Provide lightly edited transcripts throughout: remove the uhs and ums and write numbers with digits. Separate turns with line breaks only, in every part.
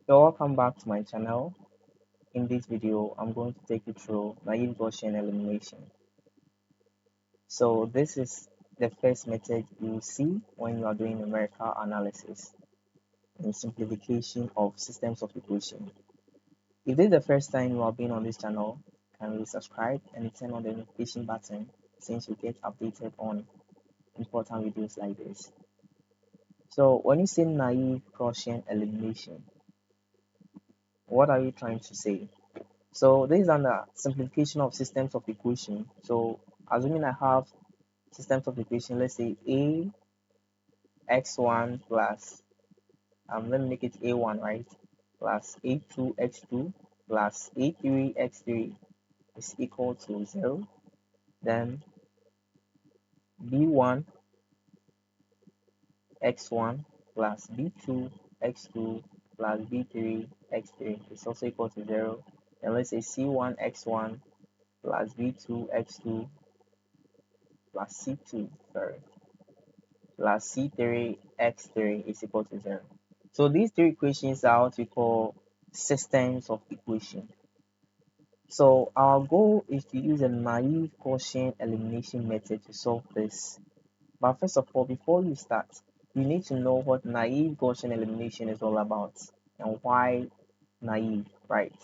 So welcome back to my channel. In this video, I'm going to take you through naive Gaussian elimination. So this is the first method you will see when you are doing numerical analysis and simplification of systems of equation. If this is the first time you have been on this channel, kindly subscribe and turn on the notification button since you get updated on important videos like this. So when you say naive Gaussian elimination, what are you trying to say? So this is under simplification of systems of equation. So assuming I have systems of equation, let's say a x1 plus let me make it a1, right, plus a2 x2 plus a3 x3 is equal to 0. Then b1 x1 plus b2 x2 plus b3 x3 is also equal to 0. And let's say c1 x1 plus b2 x2 plus c2 plus c3 x3 is equal to 0. So these three equations are what we call systems of equation. So our goal is to use a naive Gaussian elimination method to solve this. But first of all, before you start, you need to know what naive Gaussian elimination is all about and why naive, right?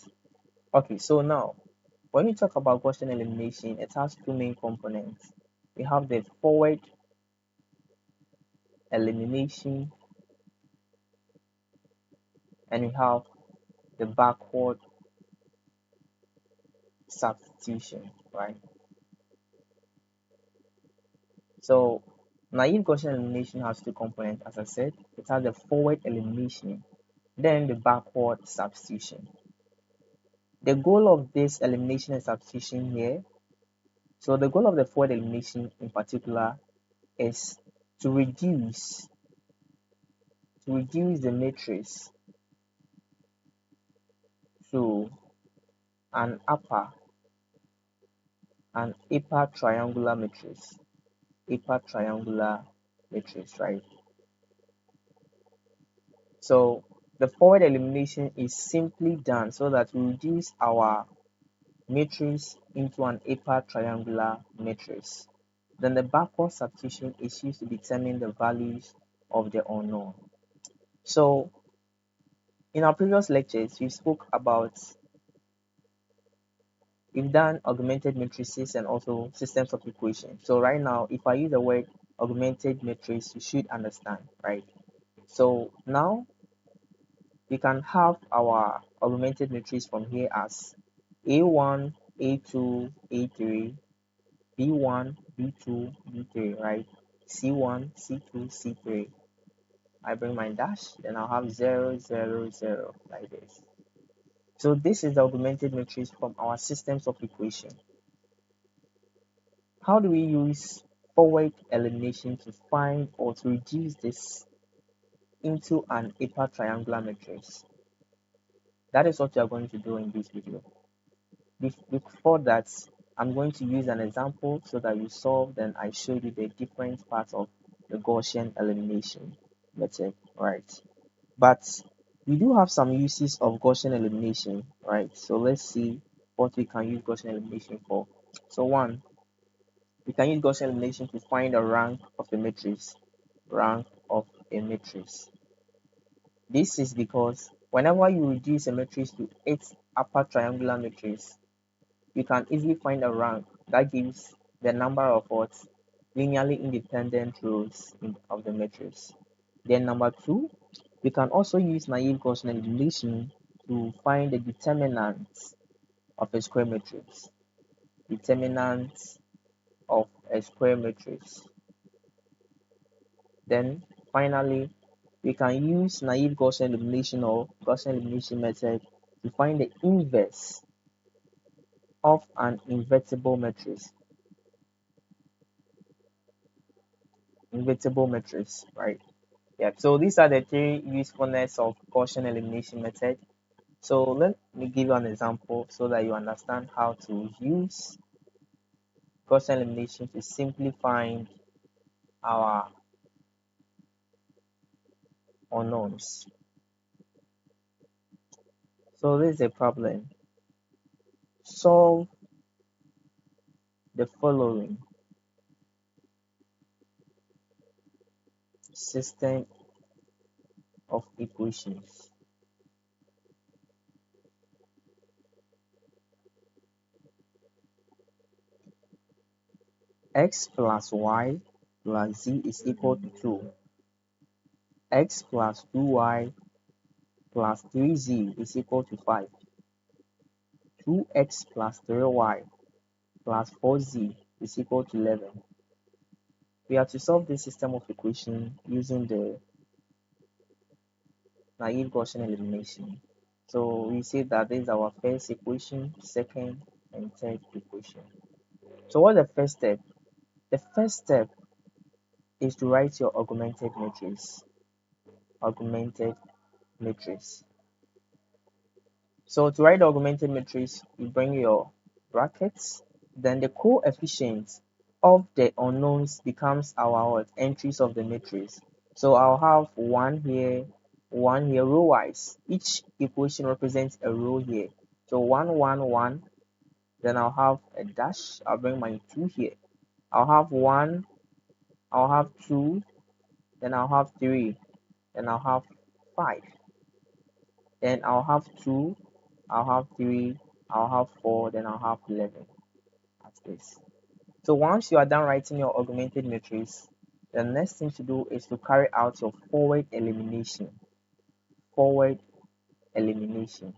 Okay, so now when you talk about Gaussian elimination, it has two main components. We have the forward elimination and we have the backward substitution, right? So naive Gaussian elimination has two components, as I said. It has the forward elimination, then the backward substitution. The goal of this elimination and substitution here, so the goal of the forward elimination in particular is to reduce the matrix to an upper triangular matrix. Right? So the forward elimination is simply done so that we reduce our matrix into an triangular matrix. Then the backward substitution is used to determine the values of the unknown. So in our previous lectures, we've done augmented matrices and also systems of equations. So right now, if I use the word augmented matrix, you should understand, right? So now we can have our augmented matrix from here as A1, A2, A3, B1, B2, B3, right? C1, C2, C3. I bring my dash, then I'll have 0, 0, 0, like this. So this is the augmented matrix from our systems of equation. How do we use forward elimination to find or to reduce this into an triangular matrix? That is what we are going to do in this video. Before that, I'm going to use an example so that you solve, then I show you the different parts of the Gaussian elimination method, right? But we do have some uses of Gaussian elimination, right? So let's see what we can use Gaussian elimination for. So one, we can use Gaussian elimination to find the rank of a matrix. This is because whenever you reduce a matrix to its upper triangular matrix, you can easily find a rank that gives the number of what linearly independent rows of the matrix. Then number two, we can also use naive Gaussian elimination to find the determinants of a square matrix. Determinants of a square matrix. Then finally, we can use naive Gaussian elimination or Gaussian elimination method to find the inverse of an invertible matrix. Right? Yeah. So these are the three usefulness of Gaussian elimination method. So let me give you an example so that you understand how to use Gaussian elimination to simplify our unknowns. So this is a problem. Solve the following system of equations. X plus y plus z is equal to 2. X plus 2y plus 3z is equal to 5. 2x plus 3y plus 4z is equal to 11. We have to solve this system of equation using the naive Gaussian elimination. So we say that this is our first equation, second and third equation. So what's the first step? The first step is to write your augmented matrix. Augmented matrix. So to write the augmented matrix, you bring your brackets, then the coefficients of the unknowns becomes our entries of the matrix. So I'll have one here row wise. Each equation represents a row here. So 1 1 1, then I'll have a dash. I'll bring my 2 here. I'll have 1, I'll have 2, then I'll have 3, then I'll have 5. Then I'll have 2, I'll have 3, I'll have 4, then I'll have 11. That's this. So once you are done writing your augmented matrix, the next thing to do is to carry out your forward elimination. Forward elimination.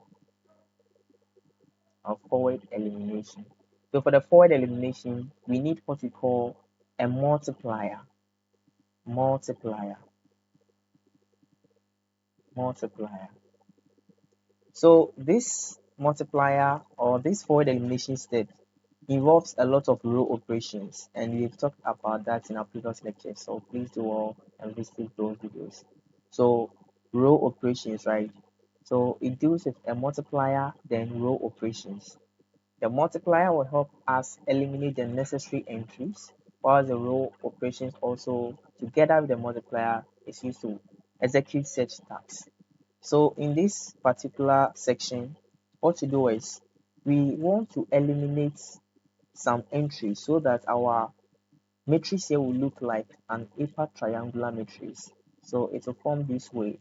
Forward elimination. So for the forward elimination, we need what we call a multiplier. Multiplier. Multiplier. So this multiplier or this forward elimination step involves a lot of row operations, and we've talked about that in our previous lectures. So please do all and visit those videos. So row operations, right? So it deals with a multiplier, then row operations. The multiplier will help us eliminate the necessary entries, while the row operations also, together with the multiplier, is used to execute such tasks. So in this particular section, what to do is we want to eliminate some entries so that our matrix here will look like an upper triangular matrix. So it will form this way.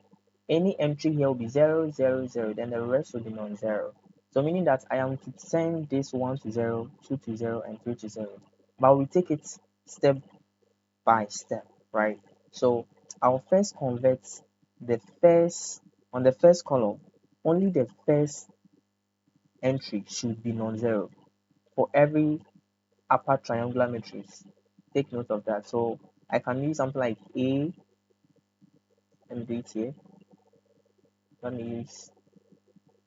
Any entry here will be 0, 0, 0, then the rest will be non-zero. So meaning that I am to send this 1 to 0, 2 to 0, and 3 to 0. But we take it step by step, right? So I'll first convert the first, on the first column, only the first entry should be non-zero for every upper triangular matrix. Take note of that. So I can use something like A, and do it here. Let me use,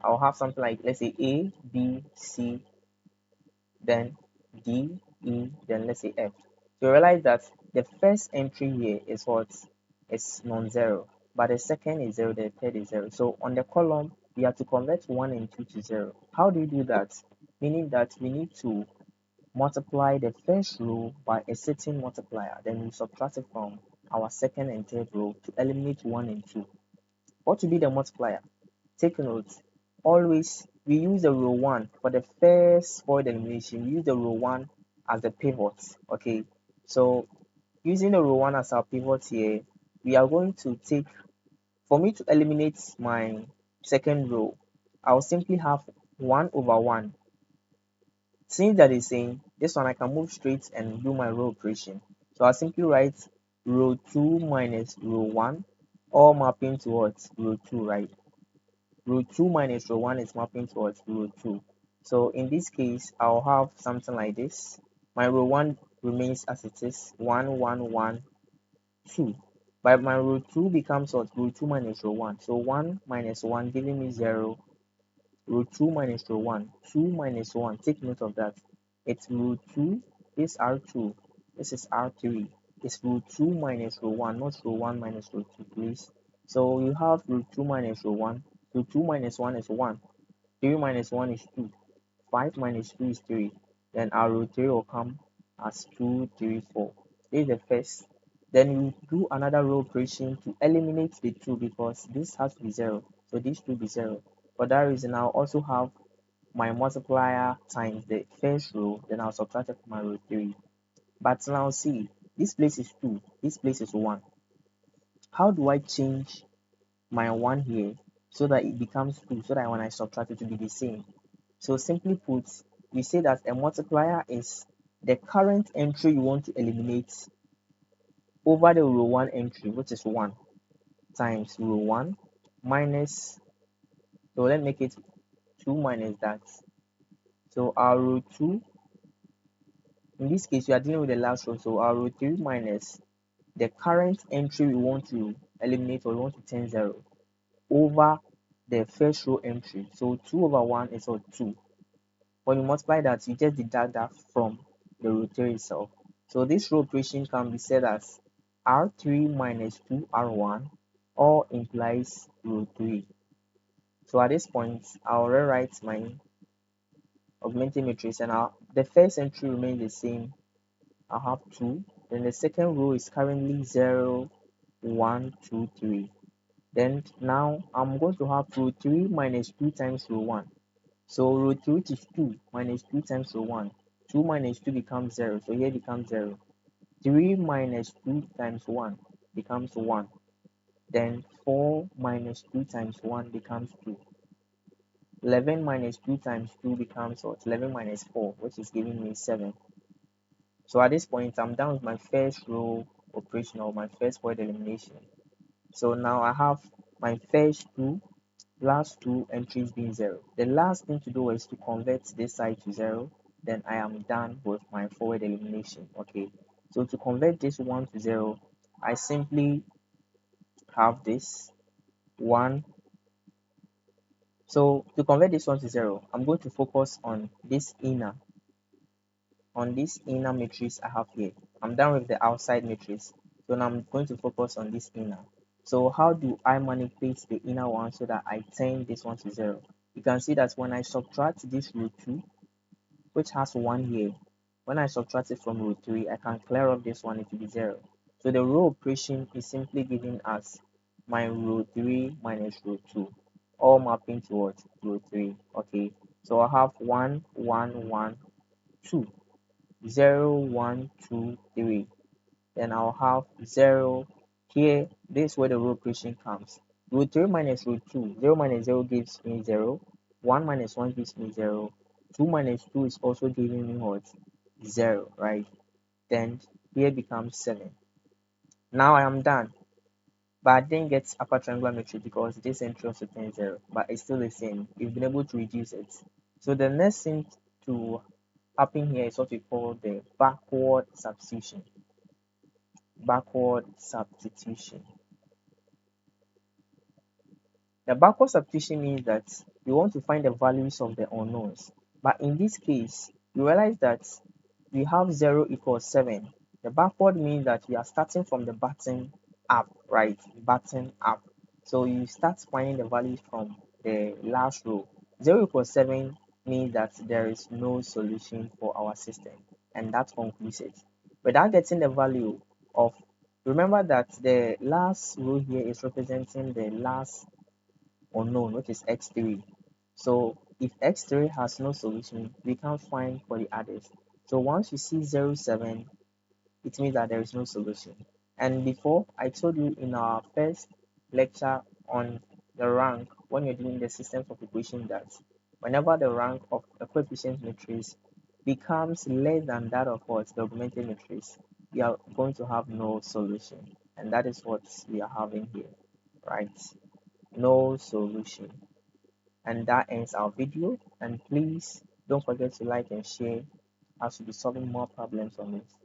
I'll have something like, let's say A, B, C, then D, E, then let's say F. So you realize that the first entry here is what is non-zero, but the second is 0, the third is 0. So on the column, we have to convert 1 and 2 to 0. How do you do that? Meaning that we need to multiply the first row by a certain multiplier, then we subtract it from our second and third row to eliminate 1 and 2. What will be the multiplier? Take note, always we use the row 1 for the first forward elimination. We use the row 1 as the pivot. Okay, so using the row 1 as our pivot here, we are going to take, for me to eliminate my second row, I'll simply have 1 over 1. Since that is saying this one, I can move straight and do my row operation. So I simply write row 2 minus row 1, all mapping towards row 2, right? Row 2 minus row 1 is mapping towards row 2. So in this case, I'll have something like this. My row 1 remains as it is, 1, 1, 1, 2. But my row 2 becomes what? Row 2 minus row 1. So 1 minus 1 giving me 0. Row 2 minus row 1. 2 minus 1. Take note of that. It's row 2. This R2. This is R3. It's row 2 minus row 1, not row 1 minus row 2, please. So you have row 2 minus row 1. Row 2 minus 1 is 1. 3 minus 1 is 2. 5 minus 2 is 3. Then our row 3 will come as 2, 3, 4. This is the first. Then we do another row operation to eliminate the 2 because this has to be 0. So this will be 0. For that reason, I'll also have my multiplier times the first row, then I'll subtract it from my row 3. But now see, this place is 2, this place is 1. How do I change my 1 here so that it becomes 2, so that when I subtract it will be the same? So simply put, we say that a multiplier is the current entry you want to eliminate over the row 1 entry, which is 1, times row 1 minus, so let's make it 2 minus that. So our row 2, in this case, we are dealing with the last row, so our row 3 minus the current entry we want to eliminate, or we want to turn 0, over the first row entry. So 2 over 1 is 2. When you multiply that, you just deduct that from the row 3 itself. So this row operation can be said as R3 minus 2R1, or implies row 3. So at this point, I'll rewrite my augmented matrix, and the first entry remains the same. I'll have 2. Then the second row is currently 0, 1, 2, 3. Then now I'm going to have row 3 minus 2 times row 1. So row 3, which is 2, minus 2 times row 1. 2 minus 2 becomes 0. So here becomes 0. 3 minus 2 times 1 becomes 1. Then 4 minus 2 times 1 becomes 2. 11 minus 2 times 2 becomes what? 11 minus 4, which is giving me 7. So at this point, I'm done with my first row operation, or my first word elimination. So now I have my first last two entries being 0. The last thing to do is to convert this side to 0. Then I am done with my forward elimination. Okay. So to convert this 1 to 0, I simply have this 1. So to convert this 1 to 0, I'm going to focus on this inner matrix I have here. I'm done with the outside matrix, so now I'm going to focus on this inner. So how do I manipulate the inner one so that I turn this one to 0? You can see that when I subtract this row 2, which has 1 here, when I subtract it from row 3, I can clear off this one, it will be 0. So the row operation is simply giving us my row 3 minus row 2, all mapping towards row 3. Okay, so I have 1, 1, 1, 2. 0, 1, 2, 3. Then I'll have 0 here. This is where the row operation comes. Row 3 minus row 2. 0 minus 0 gives me 0. 1 minus 1 gives me 0. 2 minus 2 is also giving me what? 0, right? Then here becomes 7. Now I am done. But I didn't get upper triangular matrix because this entry also turns 0. But it's still the same. We've been able to reduce it. So the next thing to happen here is what we call the backward substitution. Backward substitution. The backward substitution means that we want to find the values of the unknowns. But in this case, you realize that we have 0 equals 7. The backward means that we are starting from the bottom up, right? Bottom up. So you start finding the values from the last row. 0 equals 7 means that there is no solution for our system, and that concludes it. Without getting the value of, remember that the last row here is representing the last unknown, which is x3. So if x3 has no solution, we can't find for the others. So once you see 0, 7, it means that there is no solution. And before, I told you in our first lecture on the rank, when you're doing the systems of equation, that whenever the rank of a coefficient matrix becomes less than that of what the augmented matrix, we are going to have no solution. And that is what we are having here, right? No solution. And that ends our video. And please don't forget to like and share as we'll be solving more problems on this.